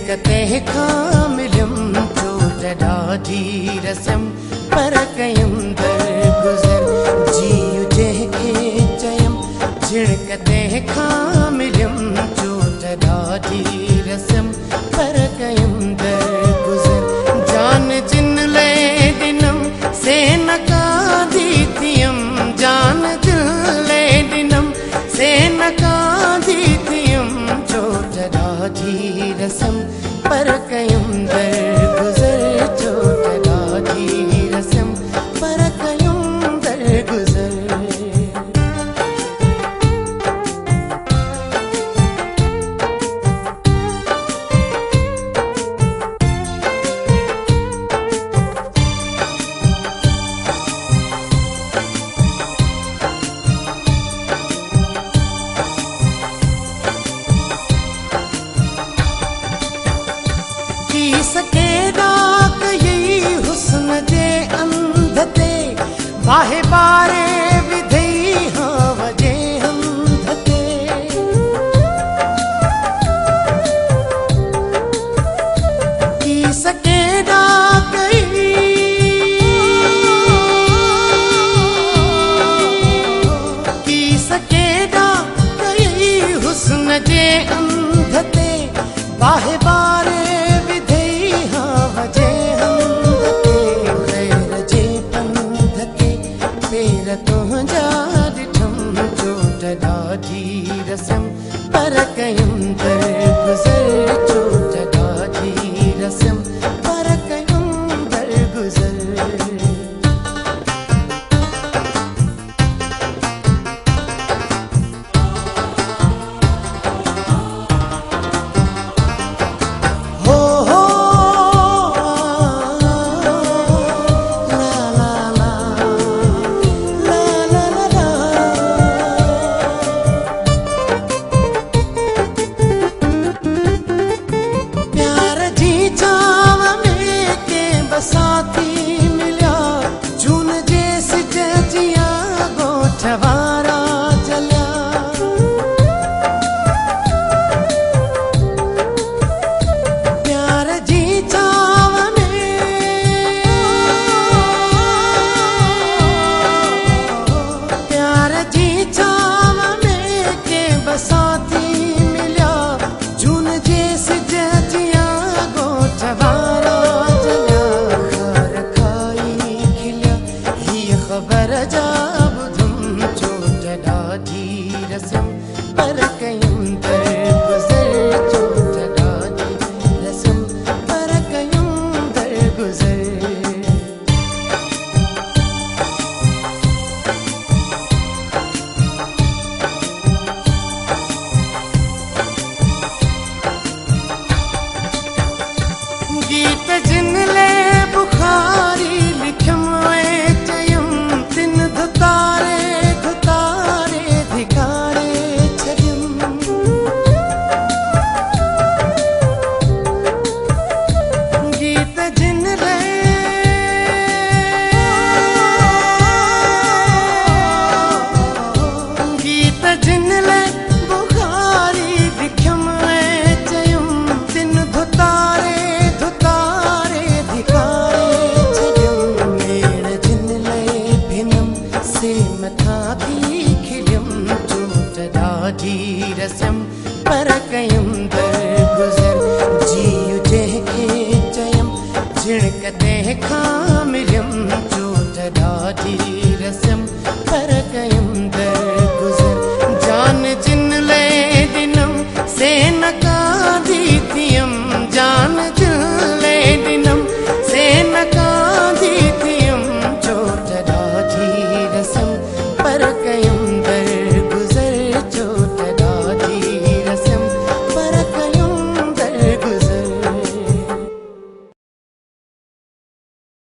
झिणकते खामिल्यम चोटडाढी रस्यम पर कयम दरगुजर जियु जंहिंखे चयम झिणकते खामिल्यम चोटडाढी रस्यम पर कयम दरगुजर जान जिन ले दिनम से नकादी थियम जान दिल ले दिनम से नकादी थियम चोटडाढी रस्यम पर कयम दरगुजर चोटडाढी रस्यम पर कयम दरगुजर सकेदा कई हुस्न जे अंधते वाहे बारे विधई हाँ वजे अंधते की सकेदा कई हुस्न जे अंधते वाहे बारे चोटडाढी रस्यम पर कयम दरगुजर चोटडाढी रस्यम पर कयम दरगुजर साथी मिलिया जून जे सिज जिया गोठवारा जलिया प्यार जी चाव में प्यार जी चाव में के बसाती मिलिया जून जे सिज जिया गोठवारा खबर जाब धुम चोटडाढी रस्यम पर कयम दरगुजर चोटडाढी रस्यम पर कयम दरगुजर गीत जिन ले बुखारी लिखम चोटडाढी रस्यम पर कयम दरगुजर जियु जंहिंखे चयम झिणकते खामिल्यम चोटडाढी